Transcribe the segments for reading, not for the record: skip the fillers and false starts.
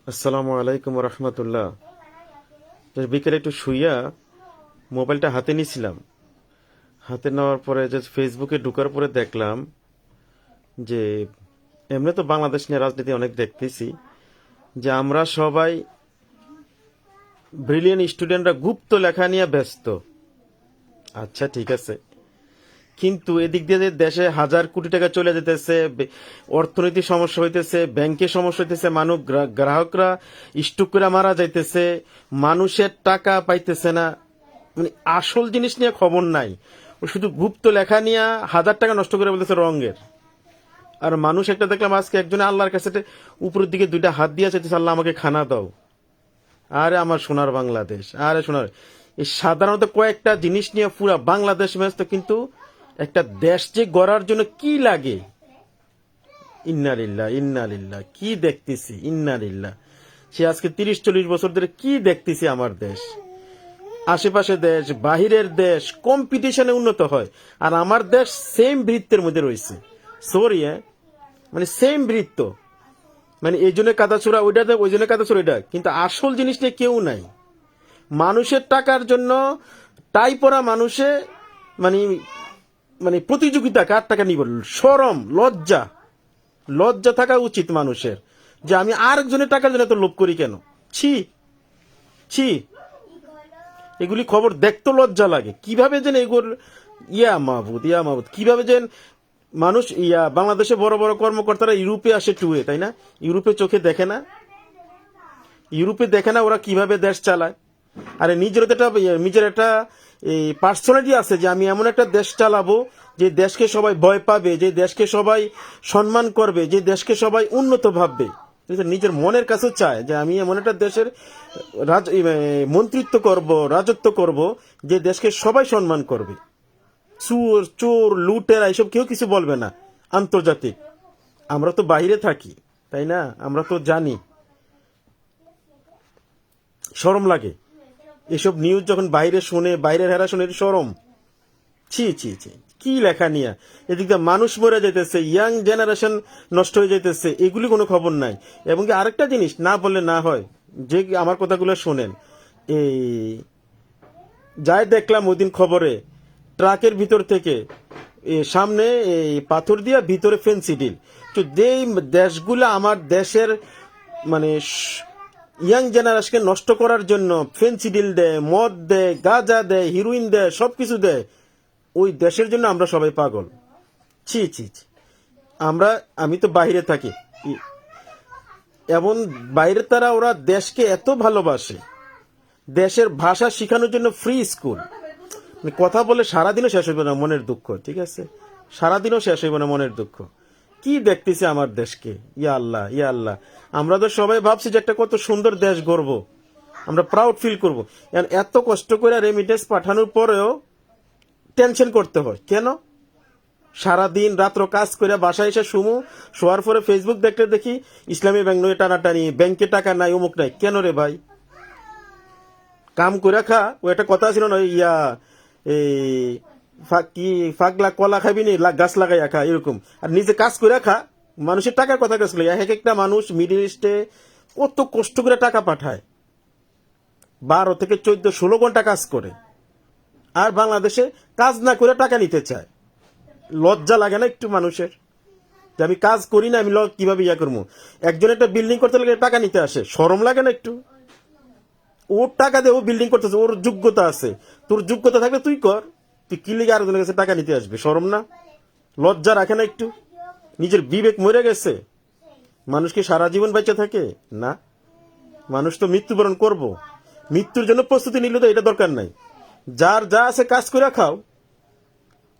আসসালামু আলাইকুম রহমতুল্লাহ। বিকেলে একটু শুইয়া মোবাইলটা হাতে নিয়েছিলাম। হাতে নেওয়ার পরে যে ফেসবুকে ঢুকার পরে দেখলাম যে এমনি তো বাংলাদেশ নিয়ে রাজনীতি অনেক দেখতেছি, যে আমরা সবাই ব্রিলিয়ান্ট স্টুডেন্টরা গুপ্ত লেখা নিয়ে ব্যস্ত। আচ্ছা ঠিক আছে, কিন্তু এদিক দিয়ে যে দেশে হাজার কোটি টাকা চলে যেতেছে, অর্থনৈতিক সমস্যা হইতেছে, ব্যাংকে সমস্যা হইতেছে, মানুষ গ্রাহকরা স্টক করে মারা যাইতেছে, মানুষের টাকা পাইতেছে না, মানে আসল জিনিস নিয়ে খবর নাই। ও শুধু গুপ্ত লেখা নিয়ে হাজার টাকা নষ্ট করে বলতেছে রঙের। আর মানুষ একটা দেখলাম আজকে একজনে আল্লাহর কাছে উপরের দিকে দুইটা হাত দিয়ে চাইতেছে, আল্লাহ আমাকে খানা দাও। আরে আমার সোনার বাংলাদেশ, আরে সোনার, এই সাধারণত কয়েকটা জিনিস নিয়ে পুরা বাংলাদেশ ব্যস্ত, কিন্তু একটা দেশ যে গড়ার জন্য কি লাগে, ইন্নালিল্লাহ ইন্নালিল্লাহ, কি দেখতেছি, ইন্নালিল্লাহ। সে আজকে 30-40 বছর ধরে কি দেখতেছি, আমার দেশ, আশেপাশে দেশ, বাহিরের দেশ কম্পিটিশনে উন্নত হয়, আর আমার দেশ সেম বৃত্তের মধ্যে রয়েছে। সরি, মানে সেম বৃত্ত, মানে এই জন্য কাদাছুরা ওইটাতে, ওই জন্য কাদাছুরা ওইটা, কিন্তু আসল জিনিস নিয়ে কেউ নাই। মানুষের টাকার জন্য টাই পরা মানুষে, মানে মানে প্রতিযোগিতা কার টাকা নিব, শরম লজ্জা, লজ্জা থাকা উচিত মানুষের, যে আমি আরেকজনের টাকার জন্য তো লোভ করি কেন। ছি ছি, এগুলি খবর দেখতে লজ্জা লাগে। কিভাবে যেন এগুলো, ইয়া মাহবুদ, কিভাবে যেন মানুষ, বাংলাদেশে বড় বড় কর্মকর্তারা ইউরোপে আসে টুয়ে, তাই না? ইউরোপে চোখে দেখে না, ইউরোপে দেখে না ওরা কিভাবে দেশ চালায়। আরে নিজের একটা পার্সোনালিটি আছে, যে আমি এমন একটা দেশ চালাবো যে দেশকে সবাই ভয় পাবে, যে দেশকে সবাই সম্মান করবে, যে দেশকে সবাই উন্নত ভাববে। নিজের মনের কাছেও চায় যে আমি এমন একটা দেশের মন্ত্রিত্ব করব, রাজত্ব করব, যে দেশকে সবাই সম্মান করবে। চোর চোর লুটেরা এসব কেউ কিছু বলবে না। আন্তর্জাতিক, আমরা তো বাইরে থাকি, তাই না? আমরা তো জানি, শরম লাগে এসব নিউজ যখন বাইরে শুনে, বাইরের হেরা শুনে, শরম। ছি ছি ছি, কি লেখা নিয়ে এদিক দিয়ে মানুষ মরে যাইতেছে, ইয়াং জেনারেশন নষ্ট হয়ে যাইতেছে, এগুলি কোনো খবর নাই। এবং কি আরেকটা জিনিস না বললে না হয়, যে আমার কথাগুলো শোনেন, এই যাই দেখলাম ওই দিন খবরে, ট্রাকের ভিতর থেকে সামনে এই পাথর দিয়া ভিতরে ফেন্সি ডিল। তো যেই দেশগুলো আমার দেশের মানে ইয়াং জেনারেশনকে নষ্ট করার জন্য ফেন্সি ডিল দেয়, মদ দেয়, গাঁজা দেয়, হিরোইন দেয়, সবকিছু দেয়, ওই দেশের জন্য আমরা সবাই পাগল। ছি ছি ছি। আমি তো বাইরে থাকি, এমন বাইরে তারা ওরা দেশকে এত ভালোবাসে, দেশের ভাষা শেখানোর জন্য ফ্রি স্কুল। কথা বলে সারাদিনও শেষ হইবে না মনের দুঃখ, ঠিক আছে? সারাদিনও শেষ হইবে না মনের দুঃখ। কি দেখতেছে আমার দেশকে, ইয়া আল্লাহ ইয়া আল্লাহ। আমরা তো সবাই ভাবছি যে একটা কত সুন্দর দেশ গড়ব, আমরা প্রাউড ফিল করব। এত কষ্ট করে রেমিটেন্স পাঠানোর পরেও টেনশন করতে হয় কেন? সারাদিন রাত্র কাজ করে বাসায় এসে শোয়ার পরে ফেসবুক দেখতে দেখি ইসলামী ব্যাংক নয় টানাটানি, ব্যাংকে টাকা নাই, অমুক নাই। কেন রে ভাই? কাম করে খা। ও একটা কথা ছিল না, এই কি ফাগলা কলা খাবি নি, গাছ লাগাইয়া খা, এরকম। আর নিজে কাজ করে খা। মানুষের টাকার কথা গেছিল, এক একটা মানুষ মিডিল ইস্টে কত কষ্ট করে টাকা পাঠায়, 12 থেকে 14-16 ঘন্টা কাজ করে, আর বাংলাদেশে কাজ না করে টাকা নিতে চায়। লজ্জা লাগে না একটু মানুষের, যে আমি কাজ করি না, আমি কিভাবে ইয়া করবো? একজন একটা বিল্ডিং করতে লাগে টাকা নিতে আসে, শরম লাগে না একটু? ওর টাকা দিয়ে ও বিল্ডিং করতেছে, ওর যোগ্যতা আছে, তোর যোগ্যতা থাকলে তুই কর। তুই কি লিগে আরেকজনের কাছে টাকা নিতে আসবে? শরম না, লজ্জা রাখে না একটু? নিজের বিবেক মরে গেছে? মানুষ কি সারা জীবন বেঁচে থাকে? না, মানুষ তো মৃত্যুবরণ করব। মৃত্যুর জন্য প্রস্তুতি নিলে তো এটা দরকার নাই। যার যা আছে কাজ করে খাও।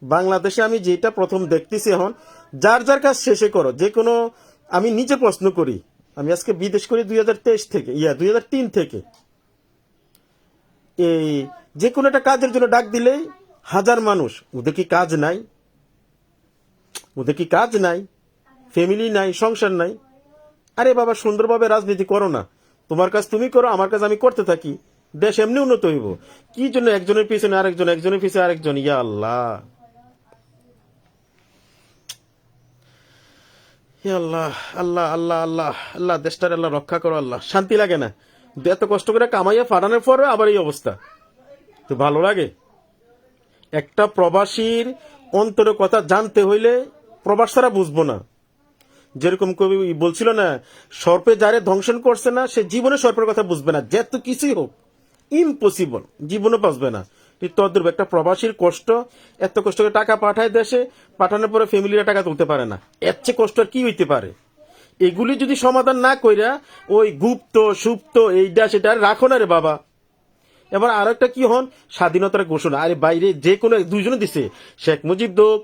বাংলাদেশে আমি যেটা প্রথম দেখতেছি এখন, যার যার কাজ শেষে করো, যে কোনো। আমি নিজে প্রশ্ন করি, আমি আজকে বিদেশ করি 2023 থেকে, 2003 থেকে। এই যে কোনো একটা কাজের জন্য ডাক দিলেই হাজার মানুষ। ওদের কি কাজ নাই? ওদের কি কাজ নাই? ফ্যামিলি নাই, সংসার নাই? আরে বাবা, সুন্দরভাবে রাজনীতি করো না। তোমার কাজ তুমি করো, আমার কাজ আমি করতে থাকি, দেশ এমনি উন্নত হইব। কি জন্য একজনের পিছনে আরেকজন, একজনের পিছনে আরেকজন? ইয়া আল্লাহ, হে আল্লাহ, আল্লাহ আল্লাহ আল্লাহ আল্লাহ, দেশটার আল্লাহ রক্ষা করো আল্লাহ। শান্তি লাগে না? এত কষ্ট করে কামাইয়া পাঠানোর পরে আবার এই অবস্থা, তো ভালো লাগে? একটা প্রবাসীর অন্তরের কথা জানতে হইলে প্রবাস ছাড়া বুঝবো না। যেরকম কবি বলছিল না, সর্পে যারে ধ্বংসন করছে না সে জীবনে সর্পের কথা বুঝবে না, যেত কিছুই হোক ইম্পসিবল, জীবনে বাঁচবে না। তদ্রুপ একটা প্রবাসীর কষ্ট, এত কষ্ট করে টাকা পাঠায় দেশে, পাঠানোর পরে ফ্যামিলিরা টাকা তুলতে পারে না, এর চেয়ে কষ্ট আর কি হইতে পারে? এগুলি যদি সমাধান না কইরা ওই গুপ্ত সুপ্ত এইটা সেটা রাখো না রে বাবা। এবার আর একটা কি হন, স্বাধীনতার ঘোষণা, আরে বাইরে যে কোনো দুইজনে দিছে, শেখ মুজিব দোক,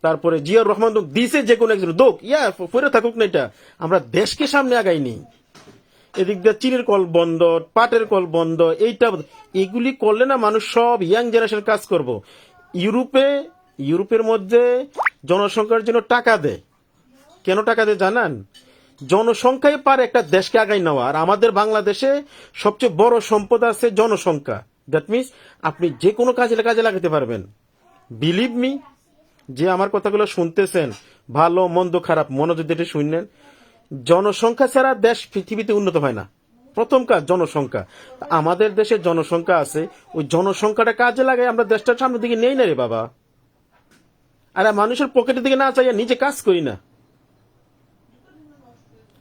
তারপরে জিয়াউর রহমান দোক, দিছে যে কোনো একজন দোক, পরে থাকুক না, এটা আমরা দেশকে সামনে আগাইনি। এদিক দিয়ে চীনের কল বন্ধ, পাটের কল বন্ধ, এইটা এগুলি করলে না মানুষ সব ইয়াং জেনারেশন কাজ করব। ইউরোপের মধ্যে জনসংখ্যার জন্য টাকা দেয়, কেন টাকা দেয় জানান? জনসংখ্যায় পারে একটা দেশকে আগাই নেওয়া। আর আমাদের বাংলাদেশে সবচেয়ে বড় সম্পদ আছে জনসংখ্যা। দ্যাট মিনস আপনি যে কোনো কাজে লাগাতে পারবেন। বিলিভ মি, যে আমার কথাগুলো শুনতেছেন, ভালো মন্দ খারাপ মনোযোগ দিয়ে শুনলেন, জনসংখ্যা ছাড়া দেশ পৃথিবীতে উন্নত হয় না। প্রথম কাজ জনসংখ্যা। আমাদের দেশে জনসংখ্যা আছে, ওই জনসংখ্যাটা কাজে লাগাই আমরা দেশটার সামনের দিকে নেই না রে বাবা। আর মানুষের পকেটের দিকে না চাইয়া নিজে কাজ করি না।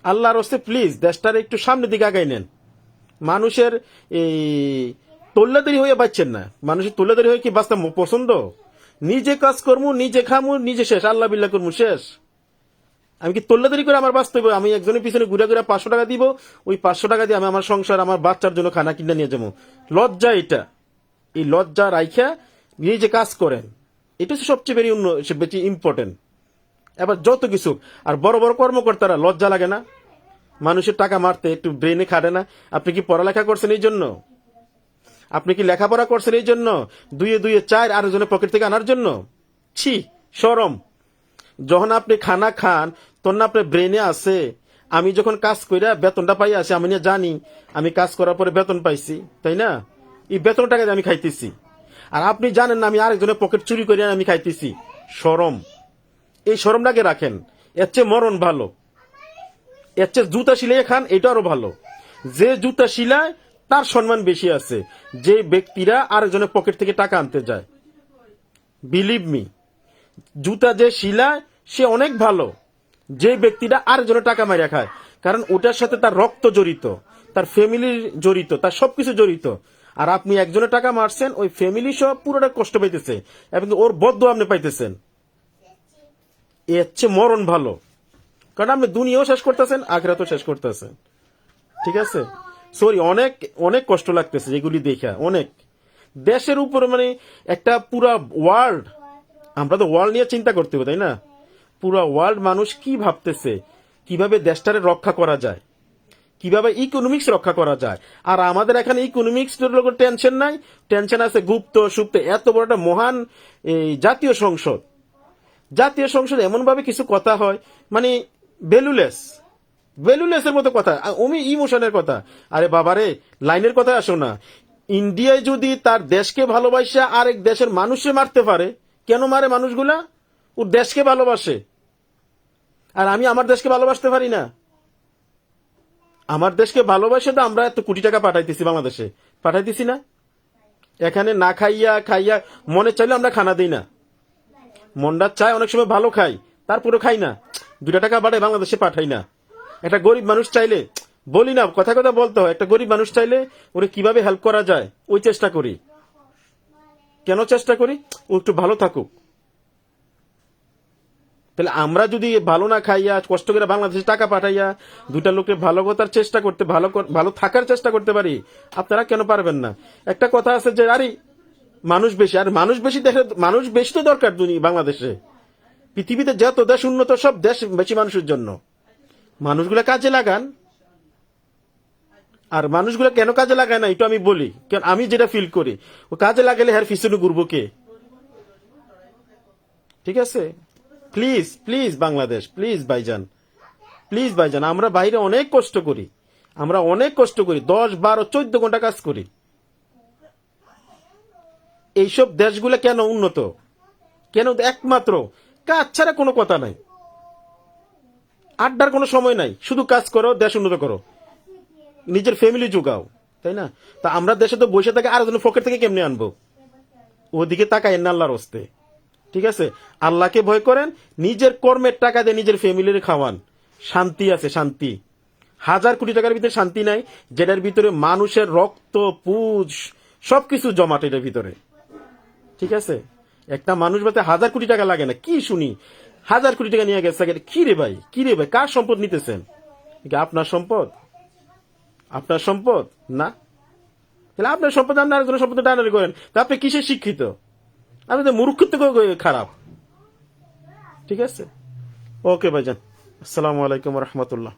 আল্লাহর হস্তে প্লিজ দেশটার একটু সামনের দিকে আগাই নেন। মানুষের এই তোল্লাদারি হয়ে বাঁচছেন না। মানুষের তোল্লাদারি হয়ে কি বাঁচতে পছন্দ? নিজে কাজ করবো, নিজে খামু, নিজে শেষ, আল্লাহ বিল্লাহ করবো, শেষ। আমি কি তোল্লাদারি করে আমার বাঁচতে হবে? আমি একজনের পিছনে ঘুরে ঘুরে 500 টাকা দিব, ওই 500 টাকা দিয়ে আমি আমার সংসার, আমার বাচ্চার জন্য খানা কিনে নিয়ে যাবো। লজ্জা এটা। এই লজ্জা রাইখা নিজে কাজ করেন, এটা হচ্ছে সবচেয়ে বেশি ইম্পর্টেন্ট। এবার যত কিছু, আর বড় বড় কর্মকর্তারা লজ্জা লাগে না মানুষের টাকা মারতে? একটু ব্রেনে খাটে না? আপনি কি পড়ালেখা করছেন এই জন্য? আপনি কি লেখাপড়া করছেন এই জন্য? দুইয়ে দুইয়ে 4 আরেকজনের পকেট থেকে আনার জন্য? ছি, শরম। যখন আপনি খানা খান তখন আপনার ব্রেনে আছে, আমি যখন কাজ কইরা বেতনটা পাই আসি, আমি না জানি আমি কাজ করার পরে বেতন পাইছি, তাই না? এই বেতন টাকা দিয়ে আমি খাইতেছি, আর আপনি জানেন না আমি আরেকজনের পকেট চুরি করে আমি খাইতেছি। শরম, এই শরমটাকে রাখেন। এর চেয়ে মরণ ভালো, এর চেয়ে জুতা সিলাই খান, এটা আরো ভালো। যে জুতা সিলায় তার সম্মান বেশি আছে, যে ব্যক্তিরা আরেকজনের পকেট থেকে টাকা আনতে যায়। বিলিভ মি, জুতা যে সিলায় সে অনেক ভালো, যে ব্যক্তিটা আরেকজনের টাকা মারিয়া খায়। কারণ ওটার সাথে তার রক্ত জড়িত, তার ফ্যামিলির জড়িত, তার সবকিছু জড়িত। আর আপনি একজনের টাকা মারছেন, ওই ফ্যামিলি সব পুরোটা কষ্ট পাইতেছে, এবং ওর বদ্ধ আপনি পাইতেছেন। এর চেয়ে মরণ ভালো, কারণ আপনি দুনিয়াও শেষ করতেছেন, আখিরাতও শেষ করতেছেন। ঠিক আছে? সরি, অনেক অনেক কষ্ট লাগতেছে এগুলি দেখা, অনেক। দেশের উপরে মানে একটা পুরা ওয়ার্ল্ড, আমরা তো ওয়ার্ল্ড নিয়ে চিন্তা করতে হবে, তাই না? পুরা ওয়ার্ল্ড মানুষ কি ভাবতেছে, কিভাবে দেশটারে রক্ষা করা যায়, কিভাবে ইকোনমিক্স রক্ষা করা যায়। আর আমাদের এখানে ইকোনমিক্স টেনশন নাই, টেনশন আছে গুপ্ত সুপ্ত। এত বড় একটা মহান এই জাতীয় সংসদ এমন ভাবে কিছু কথা হয়, মানে ভ্যালুলেসের মতো কথা, ওমি ইমোশনের কথা। আরে বাবারে, লাইনের কথা আসো না। ইন্ডিয়ায় যদি তার দেশকে ভালোবাসা আরেক দেশের মানুষে মারতে পারে, কেন মারে মানুষগুলা? ও দেশকে ভালোবাসে, আর আমি আমার দেশকে ভালোবাসতে পারি না? আমার দেশকে ভালোবাসে তো আমরা এত কোটি টাকা পাঠাইতেছি, বাংলাদেশে পাঠাইতেছি না? এখানে না খাইয়া খাইয়া মনে চাইলে আমরা খানা দিই না, মনটা চায় অনেক সময় ভালো খাই, তারপরে খাই না, 2 টাকা বাড়ায় বাংলাদেশে পাঠাই না। একটা গরিব মানুষ চাইলে, বলি না, কথা কথা বলতে হয়, একটা গরিব মানুষ চাইলে ওরে কিভাবে হেল্প করা যায় ওই চেষ্টা করি। কেন চেষ্টা করি? ও একটু ভালো থাকুক। তাহলে আমরা যদি ভালো না খাইয়া কষ্ট করে বাংলাদেশে টাকা পাঠাইয়া 2টা লোকের ভালো কথার চেষ্টা করতে, ভালো থাকার চেষ্টা করতে পারি, আপনারা কেন পারবেন না? একটা কথা আছে যে আরে মানুষ বেশি, আর মানুষ বেশি তো দরকার বাংলাদেশে। পৃথিবীতে যত দেশ উন্নত, সব দেশ বেশি মানুষের জন্য। মানুষগুলো কাজে লাগান। আর মানুষগুলো কেন কাজে লাগায় না এটা আমি বলি, কারণ আমি যেটা ফিল করি, ও কাজে লাগালে হ্যার পিছনে ঘুরবো কে? ঠিক আছে? প্লিজ প্লিজ বাংলাদেশ, প্লিজ ভাইজান, আমরা বাইরে অনেক কষ্ট করি, 10, 12, 14 ঘন্টা কাজ করি। এইসব দেশগুলো কেন উন্নত? কেন? একমাত্র কাজ ছাড়া কোনো কথা নাই। আড্ডার কোনো সময় নাই, শুধু কাজ করো, দেশ উন্নত করো, নিজের ফ্যামিলি জোগাও, তাই না? তা আমরা দেশে তো বসে থাকে, আর জন্য পকেট থেকে কেমনে আনবো? ওদিকে তাকায় না আল্লাহর হস্তে, ঠিক আছে? আল্লাহকে ভয় করেন, নিজের কর্মের টাকা দিয়ে নিজের ফ্যামিলির খাওয়ান, শান্তি আছে, শান্তি। 1,000 কোটি টাকার ভিতরে শান্তি নাই, যেটার ভিতরে মানুষের রক্ত, পুজ সবকিছু জমাট এটার ভিতরে, ঠিক আছে? একটা মানুষ বাতে 1,000 কোটি টাকা লাগে না, কি শুনি 1,000 কোটি টাকা নিয়ে গেছে, কি রে ভাই, কি রে ভাই, কার সম্পদ নিতেছেন? আপনার সম্পদ? আপনার সম্পদ না? তাহলে আপনার সম্পদ আপনি আরেকজনের সম্পদ টানাটানি করেন, তা আপনি কিসের শিক্ষিত? আপনি তো মূর্খত্ব খারাপ, ঠিক আছে? ওকে ভাইজান, আসসালামু আলাইকুম রহমতুল্লাহ।